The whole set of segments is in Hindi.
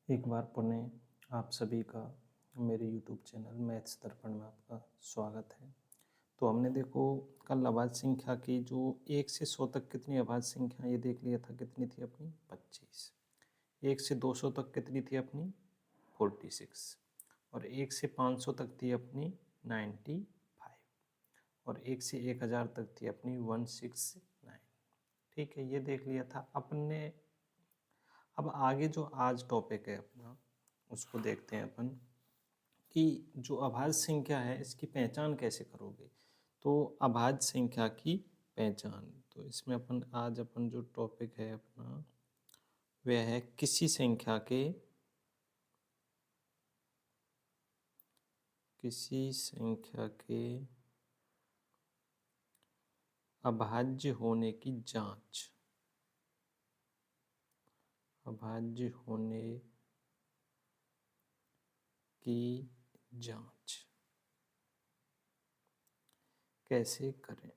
एक बार पुनः आप सभी का मेरे यूट्यूब चैनल मैथ्स दर्पण में आपका स्वागत है। तो हमने देखो कल अभाज्य संख्या की जो 1 से 100 तक कितनी अभाज्य संख्या ये देख लिया था, कितनी थी अपनी 25। 1 से 200 तक कितनी थी अपनी 46 और 1 से 500 तक थी अपनी 95 और 1 से 1000 तक थी अपनी 169। ठीक है, ये देख लिया था अपने। अब आगे जो आज टॉपिक है अपना उसको देखते हैं अपन कि जो अभाज्य संख्या है इसकी पहचान कैसे करोगे। तो अभाज्य संख्या की पहचान, तो इसमें अपन जो टॉपिक है अपना वह है किसी संख्या के अभाज्य होने की जांच। अभाज्य होने की जांच कैसे करें।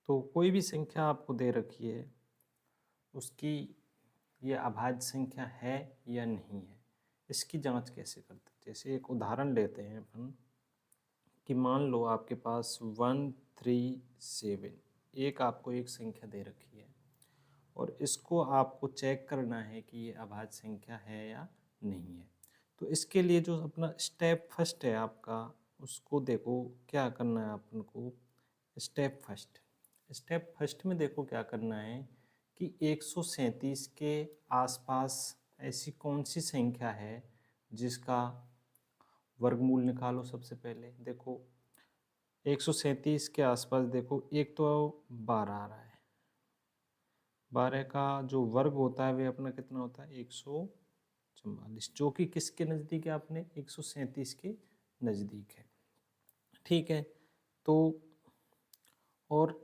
तो कोई भी संख्या आपको दे रखी है, उसकी ये अभाज्य संख्या है या नहीं है, इसकी जांच कैसे करते हैं। जैसे एक उदाहरण लेते हैं अपन कि मान लो आपके पास 137, एक आपको एक संख्या दे रखी है और इसको आपको चेक करना है कि ये अभाज्य संख्या है या नहीं है। तो इसके लिए जो अपना स्टेप फर्स्ट है आपका, उसको देखो क्या करना है अपन को। स्टेप फर्स्ट में देखो क्या करना है कि 137 के आसपास ऐसी कौन सी संख्या है जिसका वर्गमूल निकालो। सबसे पहले देखो 137 के आसपास देखो, एक तो 12 आ रहा है, 12 का जो वर्ग होता है वह अपना कितना होता है 144, जो कि किसके नज़दीक है अपने 137 के नज़दीक है। ठीक है, तो और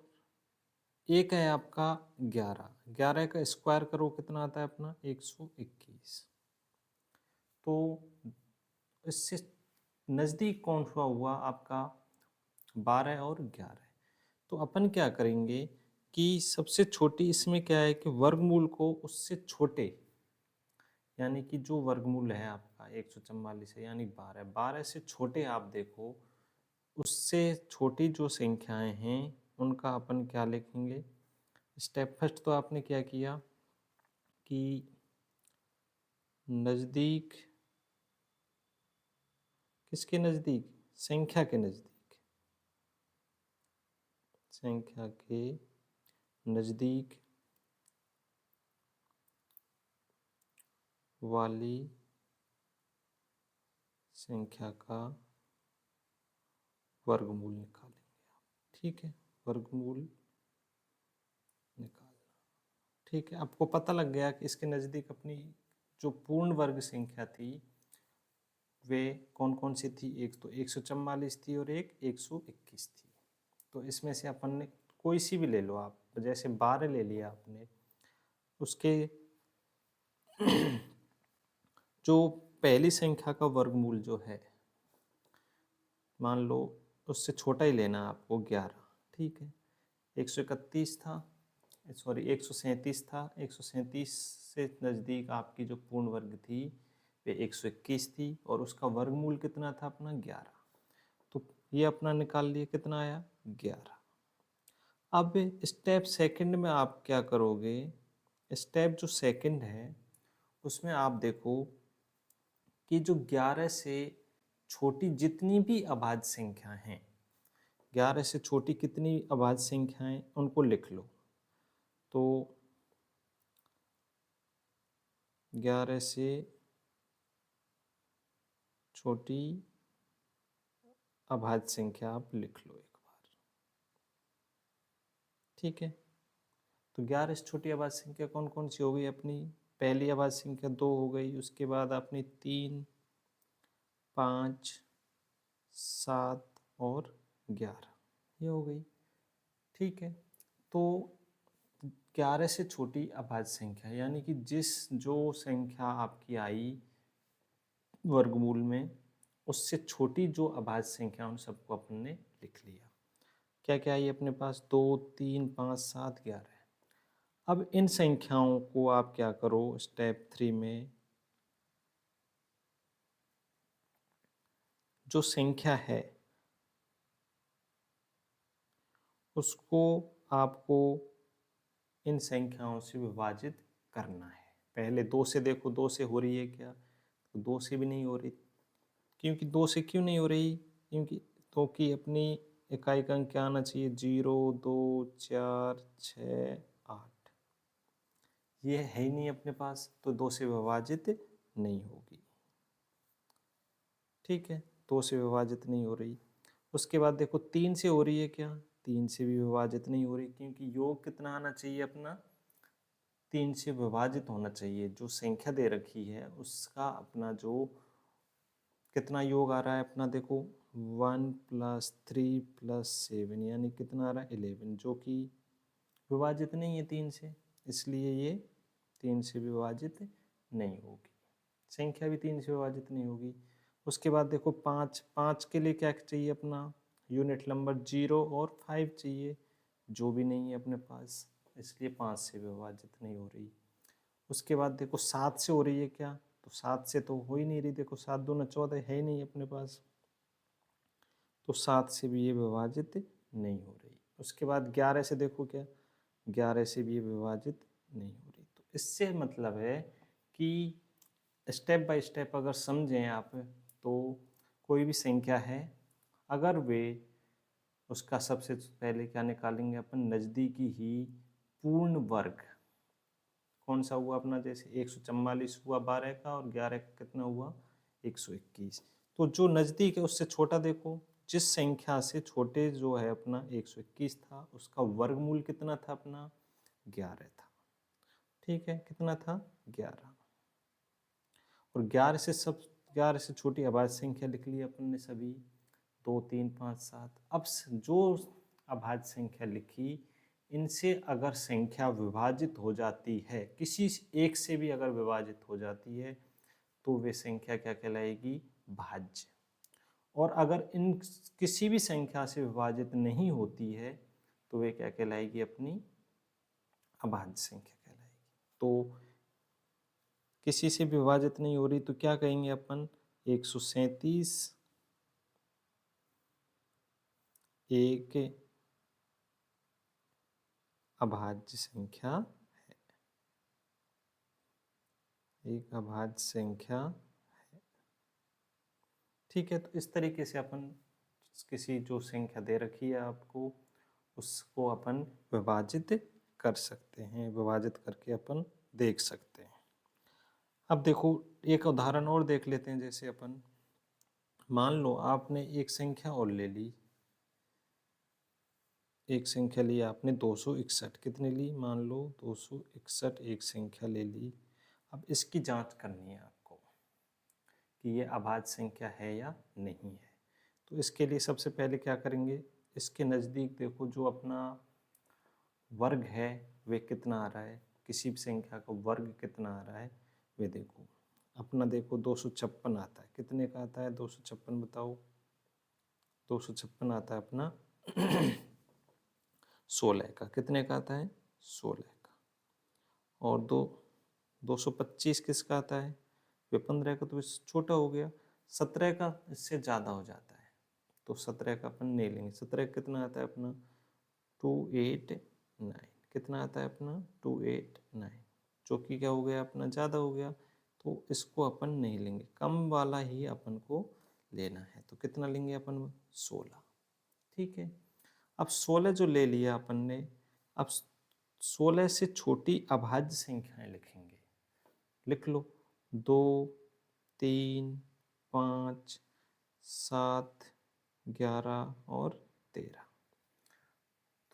एक है आपका 11, 11 का स्क्वायर करो कितना आता है अपना 121। तो इससे नज़दीक कौन सा हुआ आपका 12 और 11। तो अपन क्या करेंगे कि सबसे छोटी इसमें क्या है कि वर्गमूल को उससे छोटे, यानी कि जो वर्गमूल है आपका 144 है यानी 12, 12 से छोटे आप देखो, उससे छोटी जो संख्याएं हैं उनका अपन क्या लिखेंगे। स्टेप फर्स्ट तो आपने क्या किया कि नज़दीक, किसके नज़दीक, संख्या के नज़दीक, संख्या के नज़दीक वाली संख्या का वर्गमूल निकालेंगे आप। ठीक है, वर्गमूल निकालना। ठीक है, आपको पता लग गया कि इसके नज़दीक अपनी जो पूर्ण वर्ग संख्या थी वे कौन कौन सी थी। एक तो 144 थी और एक 121 थी। तो इसमें से अपन ने कोई सी भी ले लो आप, जैसे 12 ले लिया आपने, उसके जो पहली संख्या का वर्गमूल जो है, मान लो उससे छोटा ही लेना आपको 11। ठीक है, 131 था, सॉरी 137 था, 137 से नज़दीक आपकी जो पूर्ण वर्ग थी वे 121 थी और उसका वर्गमूल कितना था अपना 11। तो ये अपना निकाल लिए, कितना आया 11। अब स्टेप सेकंड में आप क्या करोगे, स्टेप जो सेकंड है उसमें आप देखो कि जो 11 से छोटी जितनी भी अभाज्य संख्या हैं, 11 से छोटी कितनी अभाज्य संख्याएं उनको लिख लो। तो 11 से छोटी अभाज्य संख्या आप लिख लो एक बार। ठीक है, तो 11 से छोटी अभाज्य संख्या कौन कौन सी हो गई अपनी, पहली अभाज्य संख्या 2 हो गई, उसके बाद अपनी 3, 5, 7 और 11 ये हो गई। ठीक है, तो 11 से छोटी अभाज्य संख्या यानी कि जो संख्या आपकी आई वर्गमूल में, उससे छोटी जो अभाज्य संख्या उन सबको अपन ने लिख लिया। क्या क्या आई अपने पास, 2, 3, 5, 7, 11। अब इन संख्याओं को आप क्या करो, स्टेप 3 में जो संख्या है उसको आपको इन संख्याओं से विभाजित करना है। पहले 2 से देखो, 2 से हो रही है क्या? तो 2 से भी नहीं हो रही। क्योंकि 2 से क्यों नहीं हो रही? क्योंकि अपनी इकाई का अंक क्या आना चाहिए? 0, 2, 4, 6, 8। ये है ही नहीं अपने पास, तो 2 से विभाजित नहीं होगी। ठीक है, 2 से विभाजित नहीं हो रही। उसके बाद देखो 3 से हो रही है क्या? 3 से भी विभाजित नहीं हो रही, क्योंकि योग कितना आना चाहिए अपना? 3 से विभाजित होना चाहिए। जो संख्या दे रखी है उसका अपना जो कितना योग आ रहा है अपना, देखो 1 + 3 + 7 यानी कितना आ रहा है? 11, जो कि विभाजित नहीं है 3 से, इसलिए ये 3 से विभाजित नहीं होगी। संख्या भी 3 से विभाजित नहीं होगी। उसके बाद देखो 5, 5 के लिए क्या चाहिए अपना? यूनिट नंबर 0 और 5 चाहिए, जो भी नहीं है अपने पास, इसलिए 5 से विभाजित नहीं हो रही। उसके बाद देखो 7 से हो रही है क्या? तो 7 से तो हो ही नहीं रही। देखो 7 दूना 14 है ही नहीं अपने पास, तो 7 से भी ये विभाजित नहीं हो रही। उसके बाद 11 से देखो क्या? 11 से भी ये विभाजित नहीं हो रही। तो इससे मतलब है कि स्टेप बाय स्टेप अगर समझें आप, तो कोई भी संख्या है, अगर वे उसका सबसे पहले क्या निकालेंगे अपन? नज़दीकी ही पूर्ण वर्ग। कौन सा हुआ अपना? जैसे 144 हुआ 12 का, और 11 का कितना हुआ? 121। तो जो नज़दीक है उससे छोटा देखो, जिस संख्या से छोटे जो है अपना 121 था, उसका वर्गमूल कितना था अपना? 11 था। ठीक है, कितना था? 11। और 11 से छोटी अभाज्य संख्या लिख ली अपन ने सभी, 2, 3, 5, 7। अब जो अभाज्य संख्या लिखी, इनसे अगर संख्या विभाजित हो जाती है, किसी एक से भी अगर विभाजित हो जाती है, तो वे संख्या क्या कहलाएगी? भाज्य। और अगर इन किसी भी संख्या से विभाजित नहीं होती है, तो वे क्या कहलाएगी? अपनी अभाज्य संख्या कहलाएगी। तो किसी से भी विभाजित नहीं हो रही, तो क्या कहेंगे अपन? 137 एक अभाज्य संख्या है, एक अभाज्य संख्या है। ठीक है, तो इस तरीके से अपन किसी जो संख्या दे रखी है आपको, उसको अपन विभाजित कर सकते हैं, विभाजित करके अपन देख सकते हैं। अब देखो एक उदाहरण और देख लेते हैं। जैसे अपन मान लो आपने एक संख्या और ले ली, एक संख्या ली आपने 261। कितनी ली? मान लो 261 एक संख्या ले ली। अब इसकी जांच करनी है आपको कि ये अभाज्य संख्या है या नहीं है। तो इसके लिए सबसे पहले क्या करेंगे? इसके नज़दीक देखो जो अपना वर्ग है वे कितना आ रहा है, किसी भी संख्या का वर्ग कितना आ रहा है वे देखो। अपना देखो 256 आता है। कितने का आता है 256? बताओ। 256 आता है अपना 16 का। कितने का आता है? 16 का। और 225 किसका आता है? वे 15 का, तो छोटा हो गया। 17 का इससे ज़्यादा हो जाता है, तो 17 का अपन नहीं लेंगे। 17 का कितना आता है अपना? 289। कितना आता है अपना? 289, जो कि क्या हो गया अपना? ज़्यादा हो गया, तो इसको अपन नहीं लेंगे। कम वाला ही अपन को लेना है, तो कितना लेंगे अपन? 16। ठीक है, अब 16 जो ले लिया अपन ने, अब 16 से छोटी अभाज्य संख्याएं लिखेंगे। लिख लो। 2, 3, 5, 7, 11 और 13।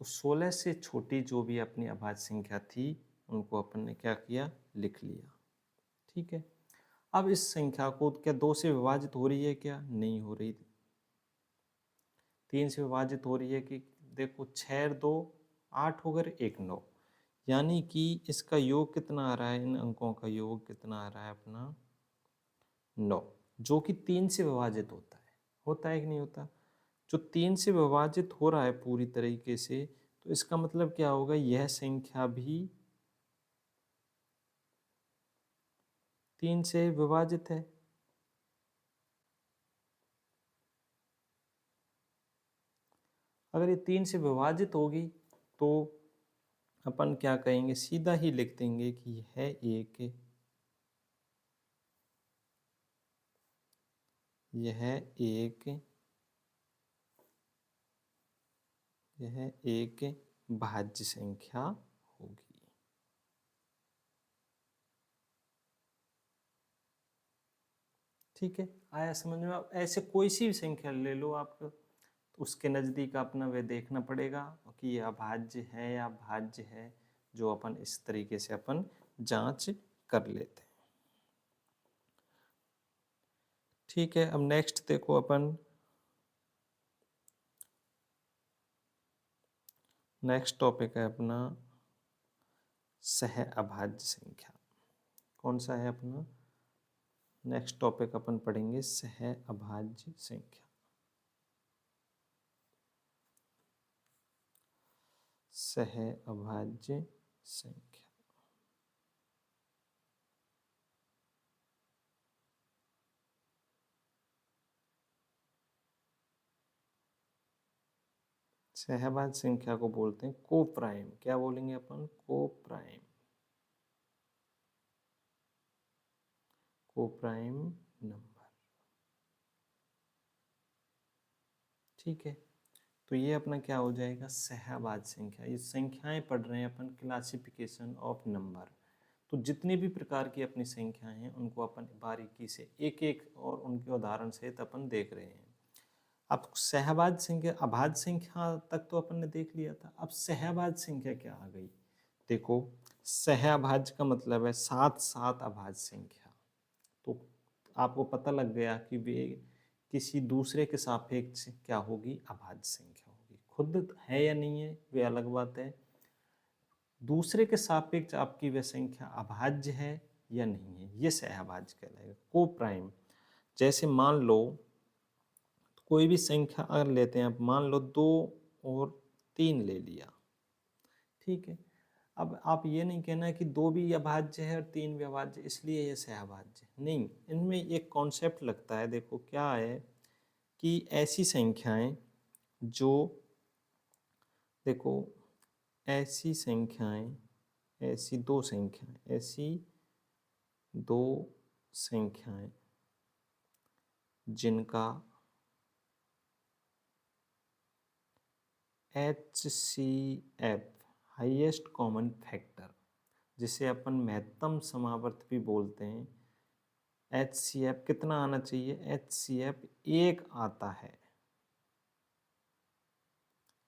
तो 16 से छोटी जो भी अपनी अभाज्य संख्या थी, उनको अपन ने क्या किया? लिख लिया। ठीक है, अब इस संख्या को क्या 2 से विभाजित हो रही है क्या? नहीं हो रही। 3 से विभाजित हो रही है कि देखो 6 2 8 हो गए, 1 9, यानी कि इसका योग कितना आ रहा है? इन अंकों का योग कितना आ रहा है अपना? 9, जो कि 3 से विभाजित होता है कि नहीं होता? जो 3 से विभाजित हो रहा है पूरी तरीके से, तो इसका मतलब क्या होगा? यह संख्या भी 3 से विभाजित है। अगर ये 3 से विभाजित होगी तो अपन क्या कहेंगे, सीधा ही लिख देंगे कि यह एक भाज्य संख्या होगी। ठीक है, आया समझ में? आप ऐसे कोई सी भी संख्या ले लो आप, तो उसके नज़दीक अपना वे देखना पड़ेगा कि यह अभाज्य है या भाज्य है, जो अपन इस तरीके से अपन जांच कर लेते हैं। ठीक है, अब नेक्स्ट देखो अपन, नेक्स्ट टॉपिक है अपना सह अभाज्य संख्या। कौन सा है अपना नेक्स्ट टॉपिक? अपन पढ़ेंगे सह अभाज्य संख्या। सह अभाज्य संख्या। सहभाज्य संख्या को बोलते हैं को प्राइम। क्या बोलेंगे अपन? को प्राइम। को प्राइम नंबर। ठीक है, तो ये अपना क्या हो जाएगा? सहभाज्य संख्या। ये संख्याएं पढ़ रहे हैं अपन, क्लासिफिकेशन ऑफ नंबर। तो जितनी भी प्रकार की अपनी संख्याएं हैं उनको अपन बारीकी से एक एक और उनके उदाहरण सहित अपन देख रहे हैं। अब सहभाज्य संख्या, अभाज्य संख्या तक तो अपन ने देख लिया था, अब सहभाज्य संख्या क्या आ गई? देखो, सहभाज्य का मतलब है साथ साथ अभाज्य संख्या। तो आपको पता लग गया कि वे किसी दूसरे के सापेक्ष क्या होगी? अभाज्य संख्या होगी। खुद है या नहीं है वे अलग बात है, दूसरे के सापेक्ष आपकी वह संख्या अभाज्य है या नहीं है, ये सहभाज्य कहलाएगा। को प्राइम, जैसे मान लो कोई भी संख्या अगर लेते हैं, आप मान लो 2 और 3 ले लिया। ठीक है, अब आप ये नहीं कहना कि 2 भी अभाज्य है और 3 भी अभाज्य इसलिए ये सहभाज्य नहीं। इनमें एक कॉन्सेप्ट लगता है, देखो क्या है कि ऐसी संख्याएं जो, देखो ऐसी संख्याएं, ऐसी दो संख्याएं जिनका HCF हाईएस्ट कॉमन फैक्टर, जिसे अपन महत्तम समावर्त भी बोलते हैं, HCF कितना आना चाहिए? HCF 1 आता है,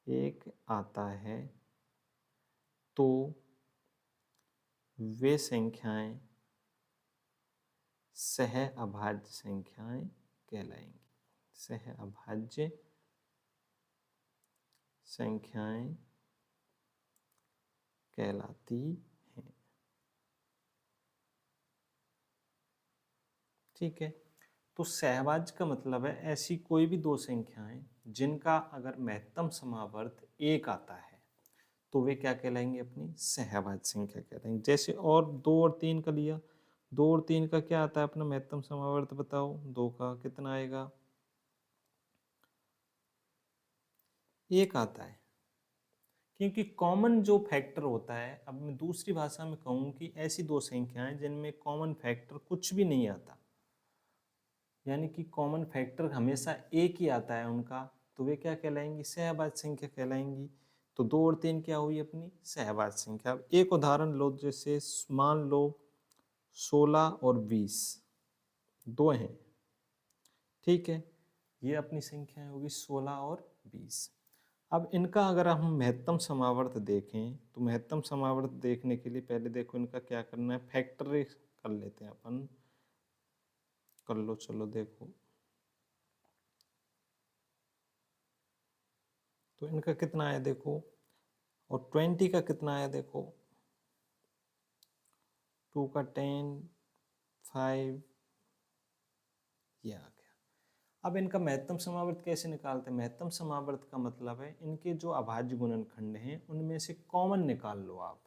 1 आता है, तो वे संख्याएं सह अभाज्य संख्याएं कहलाएंगी। सह अभाज्य संख्याएं कहलाती हैं। ठीक है, तो सहभाज्य का मतलब है ऐसी कोई भी दो संख्याएं जिनका अगर महत्तम समावर्त 1 आता है तो वे क्या कहलाएंगे? अपनी सहभाज्य संख्या कहलाएंगे। जैसे और 2 और 3 का लिया, 2 और 3 का क्या आता है अपना महत्तम समावर्त? बताओ 2 का कितना आएगा? 1 आता है, क्योंकि कॉमन जो फैक्टर होता है, अब मैं दूसरी भाषा में कहूँ कि ऐसी दो संख्याएं जिनमें कॉमन फैक्टर कुछ भी नहीं आता, यानी कि कॉमन फैक्टर हमेशा एक ही आता है उनका, तो वे क्या कहलाएंगी? सहभाज्य संख्या कहलाएंगी। तो 2 और 3 क्या हुई? अपनी सहभाज्य संख्या। अब एक उदाहरण लो, जैसे मान लो 16 और 20 दो हैं। ठीक है, ये अपनी संख्याएं होगी 16 और 20। अब इनका अगर हम महत्तम समावर्त देखें, तो महत्तम समावर्त देखने के लिए पहले देखो इनका क्या करना है, फैक्टर कर लेते हैं अपन। कर लो, चलो देखो, तो इनका कितना आया देखो, और 20 का कितना आया देखो, 2 का 10, 5, ये आ गया। अब इनका महत्तम समावर्त कैसे निकालते हैं? महत्तम समावर्त का मतलब है इनके जो अभाज्य गुणनखंड हैं उनमें से कॉमन निकाल लो आप।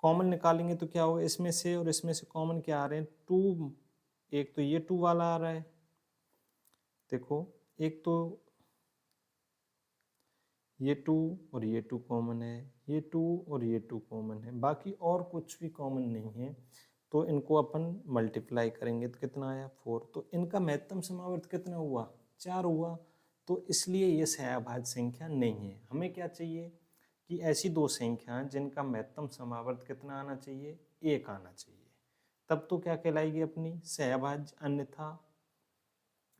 कॉमन निकालेंगे तो क्या होगा, इसमें से और इसमें से कॉमन क्या आ रहे हैं, 2, एक तो ये 2 वाला आ रहा है, देखो एक तो ये 2 और ये 2 कॉमन है, ये 2 और ये 2 कॉमन है, बाकी और कुछ भी कॉमन नहीं है। तो इनको अपन मल्टीप्लाई करेंगे तो कितना आया 4, तो इनका महत्तम समावर्त कितना हुआ, 4 हुआ। तो इसलिए ये सहअभाज्य संख्या नहीं है। हमें क्या चाहिए कि ऐसी दो संख्याएं जिनका महत्तम समावर्त कितना आना चाहिए, 1 आना चाहिए, तब तो क्या कहलाएगी अपनी सहअभाज्य, अन्यथा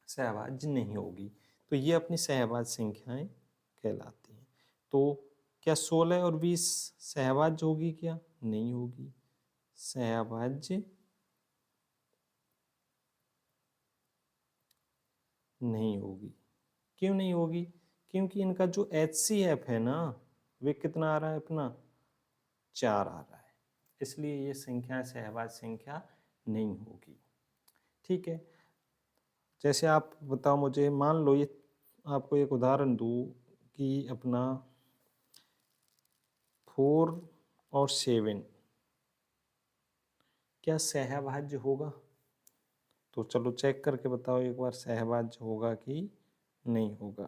सहअभाज्य नहीं होगी। तो ये अपनी सहअभाज्य संख्याएं कहलाती हैं। तो क्या 16 और 20 सहअभाज्य होगी, क्या नहीं होगी, सहअभाज्य नहीं होगी। क्यों नहीं होगी, क्योंकि इनका जो HCF है ना, वे कितना आ रहा है अपना, 4 आ रहा है, इसलिए ये संख्या सहअभाज्य संख्या नहीं होगी। ठीक है, जैसे आप बताओ मुझे, मान लो ये आपको एक उदाहरण दूँ कि अपना 4 और 7 क्या सहअभाज्य होगा, तो चलो चेक करके बताओ एक बार, सहअभाज्य होगा कि नहीं होगा।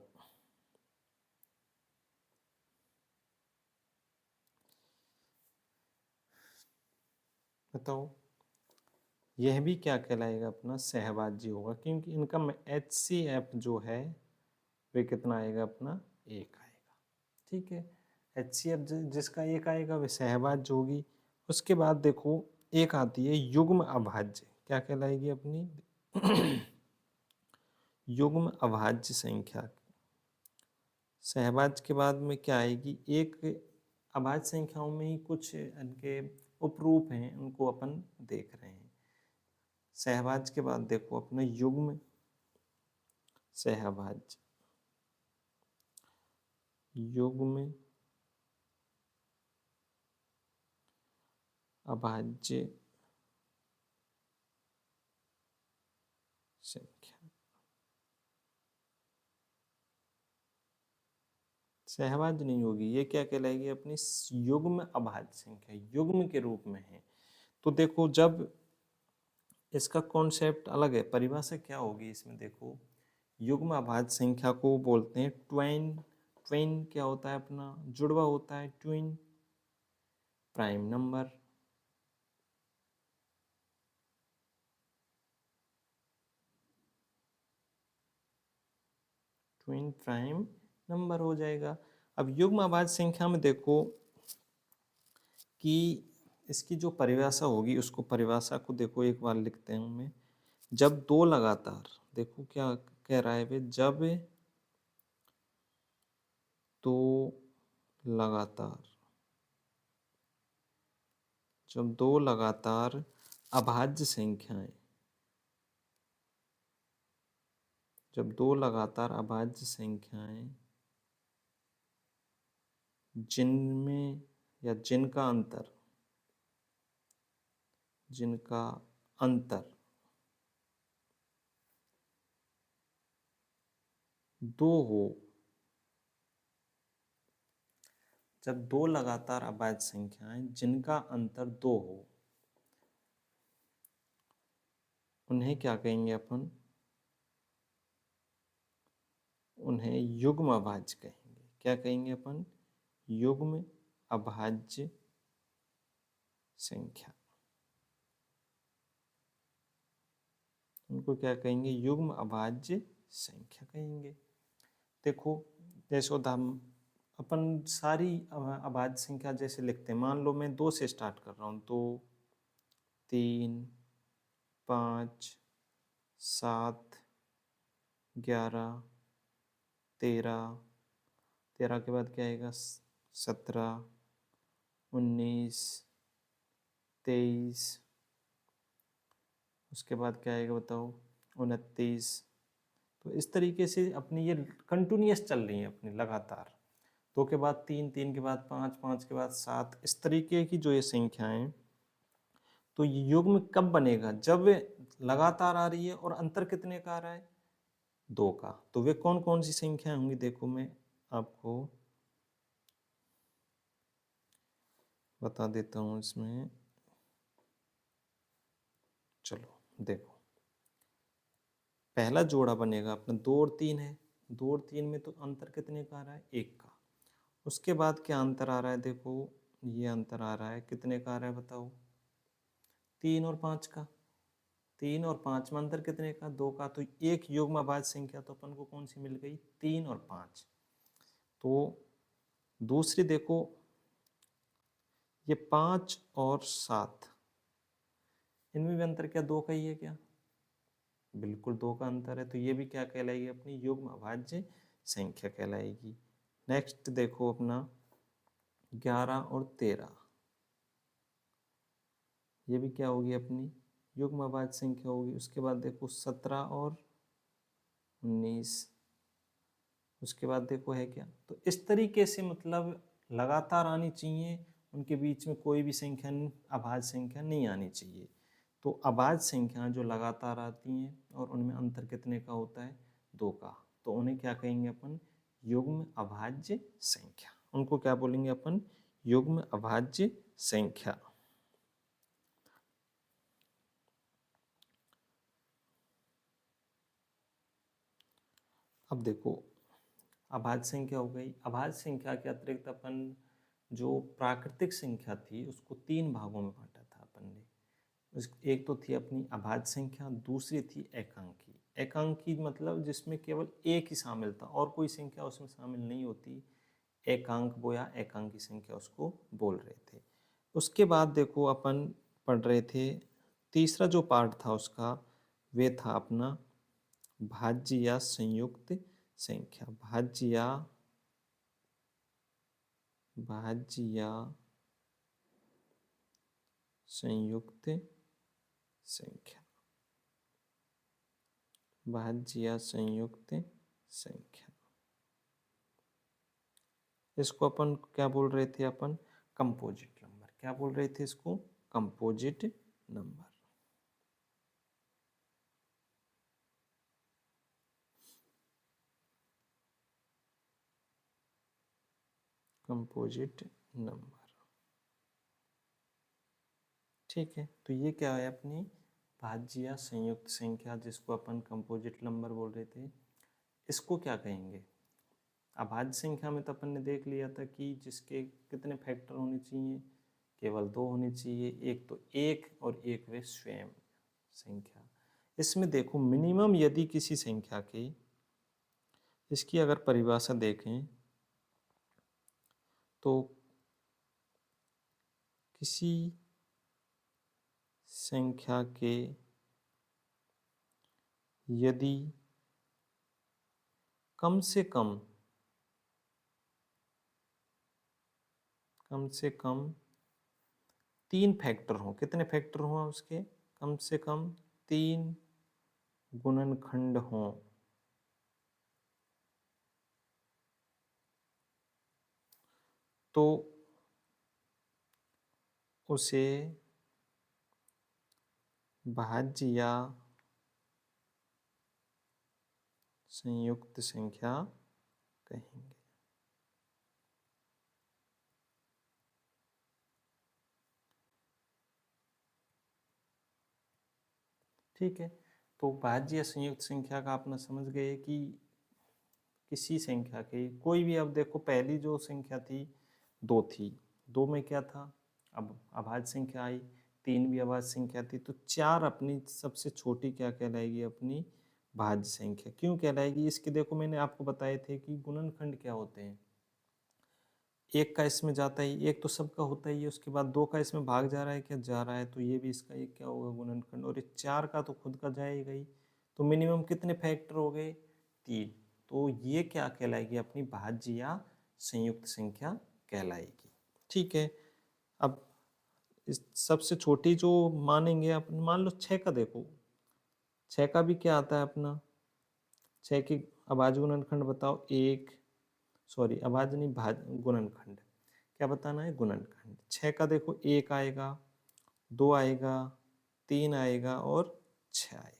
बताओ, यह भी क्या कहलाएगा अपना, सहअभाज्य होगा, क्योंकि इनका HCF जो है वे कितना आएगा अपना, 1 आएगा। ठीक है, HCF जिसका 1 आएगा वे सहअभाज्य होगी। उसके बाद देखो एक आती है युग्म अभाज्य, क्या कहलाएगी अपनी युग्म अभाज्य संख्या। सहभाज्य के बाद में क्या आएगी, एक अभाज्य संख्याओं में ही कुछ इनके उपरूप हैं, उनको अपन देख रहे हैं। सहभाज्य के बाद देखो अपना युग्म सहभाज्य, युग्म अभाज्य संख्या। सहभाज्य नहीं होगी, ये क्या कहलाएगी अपनी युग्म अभाज्य संख्या, युग्म के रूप में है। तो देखो जब इसका कॉन्सेप्ट अलग है, परिभाषा क्या होगी इसमें, देखो युग्म अभाज्य संख्या को बोलते हैं ट्वेन। ट्वेन क्या होता है अपना, जुड़वा होता है, twin prime number. Twin prime number हो जाएगा। अब युग्म अभाज्य संख्या में देखो कि इसकी जो परिभाषा होगी, उसको परिभाषा को देखो एक बार लिखते हैं मैं। जब दो लगातार, देखो क्या कह रहा है वे, जब दो लगातार, जब दो लगातार अभाज्य संख्याएं, जब दो लगातार अभाज्य संख्याएं जिनमें या जिनका अंतर, जिनका अंतर दो हो, जब दो लगातार अभाज्य संख्याएं जिनका अंतर 2 हो, उन्हें क्या कहेंगे अपन, उन्हें युग्म अभाज्य कहेंगे। क्या कहेंगे अपन, युग्म अभाज्य संख्या, उनको क्या कहेंगे, युग्म अभाज्य संख्या कहेंगे। देखो जैसे उदाहरण अपन सारी अभाज्य संख्या जैसे लिखते हैं, मान लो मैं 2 से स्टार्ट कर रहा हूँ, 2, 3, 5, 7, 11, 13, 13 के बाद क्या आएगा, 17, 19, 23, उसके बाद क्या आएगा बताओ, 29। तो इस तरीके से अपनी ये कंटिन्यूअस चल रही है अपनी लगातार, 2 के बाद 3, 3 के बाद 5, 5 के बाद 7, इस तरीके की जो ये संख्याएं। तो ये युग्म कब बनेगा, जब लगातार आ रही है और अंतर कितने का आ रहा है, 2 का। तो वे कौन कौन सी संख्याएं होंगी, देखो मैं आपको बता देता हूँ इसमें। चलो देखो, पहला जोड़ा बनेगा अपना 2 और 3 है। 2 और 3 में तो अंतर कितने का आ रहा है? 1 का। उसके बाद क्या अंतर आ रहा है? देखो ये अंतर आ रहा है, कितने का आ रहा है बताओ? 3 और 5 का। 3 और 5 में अंतर कितने का? 2 का। तो एक युग्म अभाज्य संख्या तो अपन को कौन सी मिल गई? 3 और 5। तो दूसरी देखो, ये 5 और 7, इनमें भी अंतर क्या 2 का ही है क्या? बिल्कुल 2 का अंतर है, तो ये भी क्या कहलाएगी? अपनी युग्म अभाज्य संख्या कहलाएगी। नेक्स्ट देखो अपना 11 और 13, ये भी क्या होगी? अपनी युग्म अभाज्य संख्या होगी। उसके बाद देखो 17 और 19, उसके बाद देखो है क्या? तो इस तरीके से मतलब लगातार आनी चाहिए, उनके बीच में कोई भी संख्या अभाज्य संख्या नहीं आनी चाहिए। तो अभाज्य संख्या जो लगातार आती हैं और उनमें अंतर कितने का होता है? 2 का, तो उन्हें क्या कहेंगे अपन? युग्म अभाज्य संख्या। उनको क्या बोलेंगे अपन? युग्म अभाज्य संख्या। अब देखो, अभाज्य संख्या हो गई। अभाज्य संख्या के अतिरिक्त अपन जो प्राकृतिक संख्या थी उसको 3 भागों में बांटा था अपन ने। एक तो थी अपनी अभाज्य संख्या, दूसरी थी एकांकी। एकांकी मतलब जिसमें केवल एक ही शामिल था और कोई संख्या उसमें शामिल नहीं होती, एकांक बोया एकांकी संख्या उसको बोल रहे थे। उसके बाद देखो अपन पढ़ रहे थे, तीसरा जो पार्ट था उसका वे था अपना भाज्य या संयुक्त संख्या। भाज्य या संयुक्त संख्या। भाज्य या संयुक्त संख्या, इसको अपन क्या बोल रहे थे? अपन कंपोजिट नंबर। क्या बोल रहे थे इसको? Composite number. कंपोजिट नंबर, ठीक है। तो ये क्या है? अपनी भाज्य या संयुक्त संख्या, जिसको अपन कंपोजिट नंबर बोल रहे थे। इसको क्या कहेंगे? अभाज्य संख्या में तो अपन ने देख लिया था कि जिसके कितने फैक्टर होने चाहिए? केवल 2 होने चाहिए। एक तो एक और एक वे स्वयं संख्या। इसमें देखो मिनिमम यदि किसी संख्या के, इसकी अगर परिभाषा देखें तो किसी संख्या के यदि कम से कम 3 फैक्टर हों। कितने फैक्टर हों उसके? कम से कम 3 गुणनखंड हों, तो उसे भाज्य या संयुक्त संख्या कहेंगे। ठीक है, तो भाज्य या संयुक्त संख्या का अपना समझ गए कि किसी संख्या के कोई भी, अब देखो पहली जो संख्या थी 2 थी, 2 में क्या था? अब अभाज्य संख्या आई, 3 भी अभाज्य संख्या थी, तो 4 अपनी सबसे छोटी क्या कहलाएगी? अपनी भाज्य संख्या। क्यों कहलाएगी? इसके देखो मैंने आपको बताए थे कि गुणनखंड क्या होते हैं। एक का इसमें जाता ही, एक तो सबका होता ही है, उसके बाद 2 का इसमें भाग जा रहा है, क्या जा रहा है, तो ये भी इसका एक क्या होगा? गुणनखंड। और ये 4 का तो खुद का जाएगा ही। तो मिनिमम कितने फैक्टर हो गए? 3। तो ये क्या कहलाएगी? अपनी भाज्य या संयुक्त संख्या कहलाएगी। ठीक है। अब इस सबसे छोटी जो मानेंगे अपन, मान लो 6 का। देखो 6 का भी क्या आता है अपना? 6 की अभाज्य गुणनखंड बताओ। एक, सॉरी अभाज्य नहीं, गुणनखंड। क्या बताना है? गुणनखंड। 6 का देखो 1 आएगा, 2 आएगा, 3 आएगा और 6 आएगा।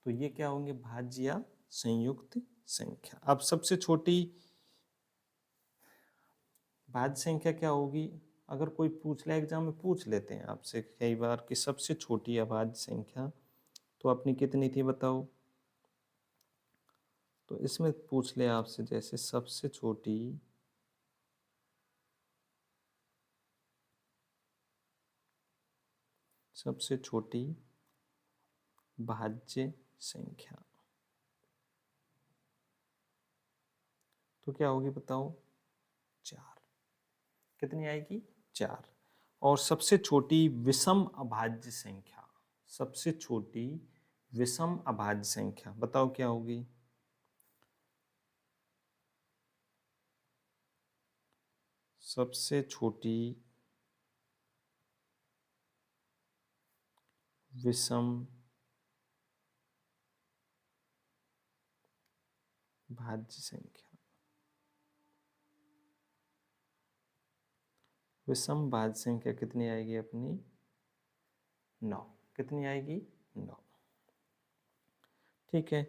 तो ये क्या होंगे? भाज्य या संयुक्त संख्या। अब सबसे छोटी भाज्य संख्या क्या होगी? अगर कोई पूछ ले, एग्जाम में पूछ लेते हैं आपसे कई बार कि सबसे छोटी अभाज्य संख्या तो अपनी कितनी थी बताओ। तो इसमें पूछ ले आपसे जैसे सबसे छोटी भाज्य संख्या तो क्या होगी बताओ, 4। कितनी आएगी, 4। और सबसे छोटी विषम अभाज्य संख्या, सबसे छोटी विषम अभाज्य संख्या बताओ क्या होगी। सबसे छोटी विषम भाज्य संख्या, विषम भाज्य संख्या कितनी आएगी अपनी, 9। कितनी आएगी, 9। ठीक है।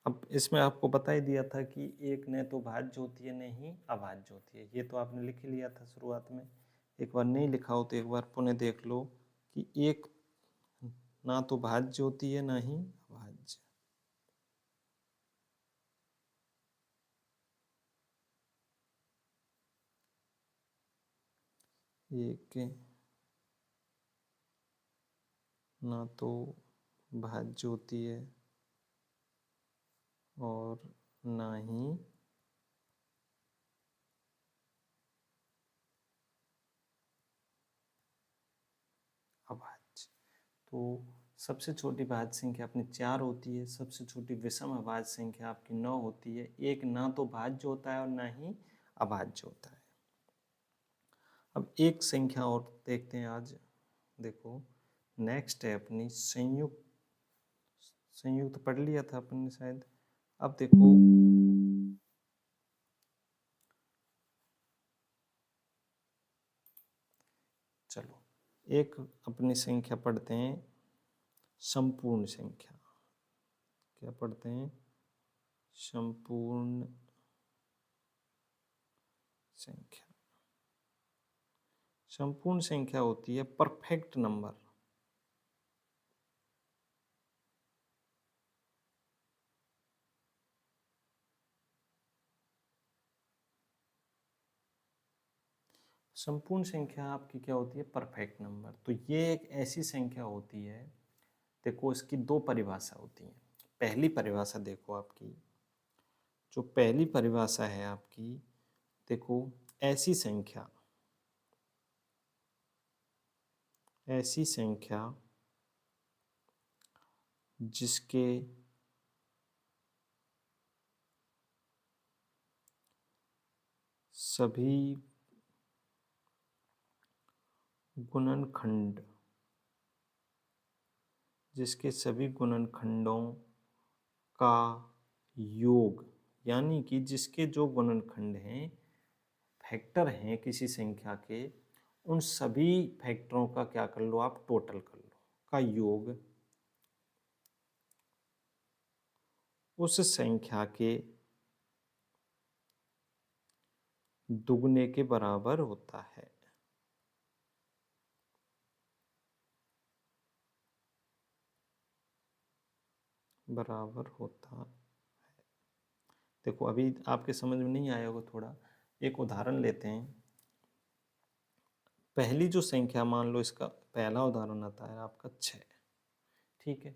अब इसमें आपको बता ही दिया था कि एक न तो भाज्य होती है न ही अभाज्य होती है, ये तो आपने लिख ही लिया था शुरुआत में। एक बार नहीं लिखा हो तो एक बार पुनः देख लो कि एक ना तो भाज्य होती है ना ही अभाज्य। एक ना तो भाज्य होती है और ना ही अभाज्य। तो सबसे छोटी भाज्य संख्या अपनी 4 होती है, सबसे छोटी विषम अभाज्य संख्या आपकी 9 होती है। एक ना तो भाज्य होता है और ना ही अभाज्य होता है। अब एक संख्या और देखते हैं आज। देखो नेक्स्ट है अपनी संयुक्त, संयुक्त पढ़ लिया था अपन ने शायद। अब देखो चलो एक अपनी संख्या पढ़ते हैं, संपूर्ण संख्या। क्या पढ़ते हैं, संपूर्ण संख्या। संपूर्ण संख्या होती है परफेक्ट नंबर। संपूर्ण संख्या आपकी क्या होती है, परफेक्ट नंबर। तो ये एक ऐसी संख्या होती है, देखो इसकी दो परिभाषा होती हैं। पहली परिभाषा देखो आपकी, जो पहली परिभाषा है आपकी, देखो ऐसी संख्या, ऐसी संख्या जिसके सभी गुणनखंड, जिसके सभी गुणनखंडों का योग, यानी कि जिसके जो गुणनखंड हैं, फैक्टर हैं किसी संख्या के, उन सभी फैक्टरों का क्या कर लो आप, टोटल कर लो, का योग उस संख्या के दुगने के बराबर होता है। बराबर होता है। देखो अभी आपके समझ में नहीं आया होगा थोड़ा, एक उदाहरण लेते हैं। पहली जो संख्या मान लो, इसका पहला उदाहरण आता है आपका 6। ठीक है,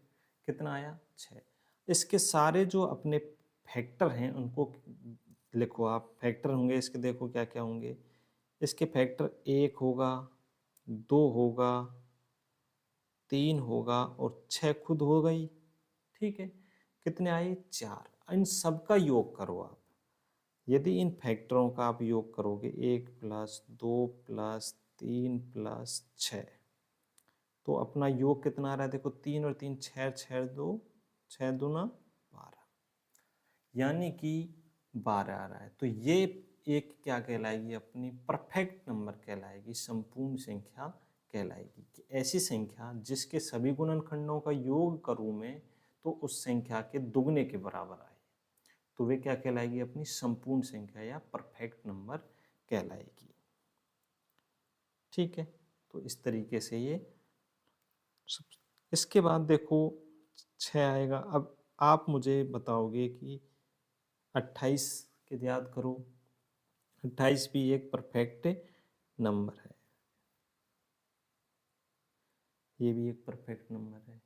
कितना आया, 6। इसके सारे जो अपने फैक्टर हैं उनको लिखो आप। फैक्टर होंगे इसके, देखो क्या क्या होंगे इसके फैक्टर। 1 होगा, 2 होगा, 3 होगा और 6 खुद हो गई। ठीक है, कितने आए, 4। इन सब का योग करो आप। यदि इन फैक्टरों का आप योग करोगे, 1 प्लस 2 प्लस 3 प्लस 6, तो अपना योग कितना आ रहा है, देखो 3 और 3 6, 6 2, 6 दूना 12, यानी कि 12 आ रहा है। तो ये एक क्या कहलाएगी, अपनी परफेक्ट नंबर कहलाएगी, संपूर्ण संख्या कहलाएगी। कि ऐसी संख्या जिसके सभी गुणनखंडों का योग करूँ मैं तो उस संख्या के दुगने के बराबर आए, तो वे क्या कहलाएगी, अपनी संपूर्ण संख्या या परफेक्ट नंबर कहलाएगी। ठीक है, तो इस तरीके से ये इसके बाद देखो 6 आएगा। अब आप मुझे बताओगे कि 28 के याद करो, 28 भी एक परफेक्ट नंबर है, ये भी एक परफेक्ट नंबर है।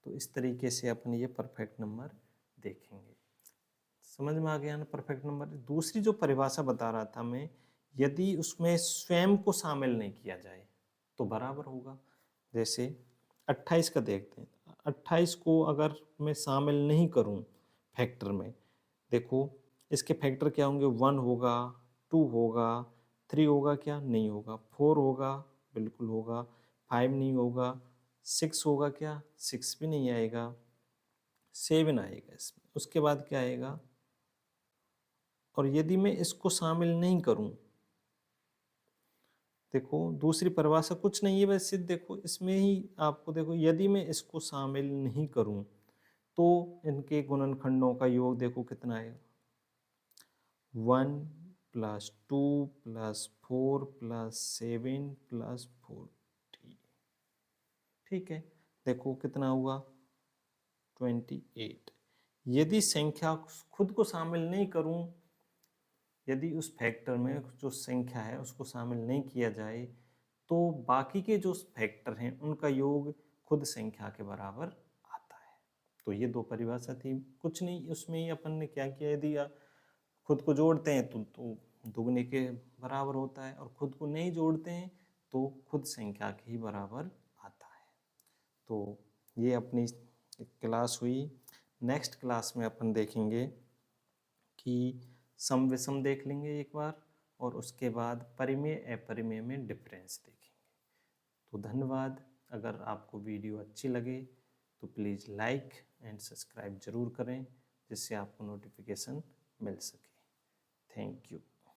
तो इस तरीके से अपन ये परफेक्ट नंबर देखेंगे। समझ में आ गया ना परफेक्ट नंबर। दूसरी जो परिभाषा बता रहा था मैं, यदि उसमें स्वयं को शामिल नहीं किया जाए तो बराबर होगा। जैसे 28 का देखते हैं, 28 को अगर मैं शामिल नहीं करूं फैक्टर में, देखो इसके फैक्टर क्या होंगे, 1 होगा, 2 होगा, 3 होगा क्या, नहीं होगा, 4 होगा, बिल्कुल होगा, 5 नहीं होगा, 6 होगा क्या, 6 भी नहीं आएगा, 7 आएगा इसमें। उसके बाद क्या आएगा, और यदि मैं इसको शामिल नहीं करूं, देखो दूसरी परिभाषा कुछ नहीं है वैसे, देखो इसमें ही आपको देखो, यदि मैं इसको शामिल नहीं करूं तो इनके गुणनखंडों का योग देखो कितना आएगा, 1 + 2 + 4 + 7 + 40। ठीक है, देखो कितना हुआ, 28। यदि संख्या खुद को शामिल नहीं करूं, यदि उस फैक्टर में जो संख्या है उसको शामिल नहीं किया जाए तो बाकी के जो फैक्टर हैं उनका योग खुद संख्या के बराबर आता है। तो ये दो परिभाषा थी, कुछ नहीं, उसमें ही अपन ने क्या किया, यदि खुद को जोड़ते हैं तो दुगने के बराबर होता है, और खुद को नहीं जोड़ते हैं तो खुद संख्या के ही बराबर आता है। तो ये अपनी क्लास हुई। नेक्स्ट क्लास में अपन देखेंगे कि सम विषम देख लेंगे एक बार, और उसके बाद परिमेय अपरिमेय में डिफरेंस देखेंगे। तो धन्यवाद। अगर आपको वीडियो अच्छी लगे तो प्लीज़ लाइक एंड सब्सक्राइब ज़रूर करें, जिससे आपको नोटिफिकेशन मिल सके। Thank you.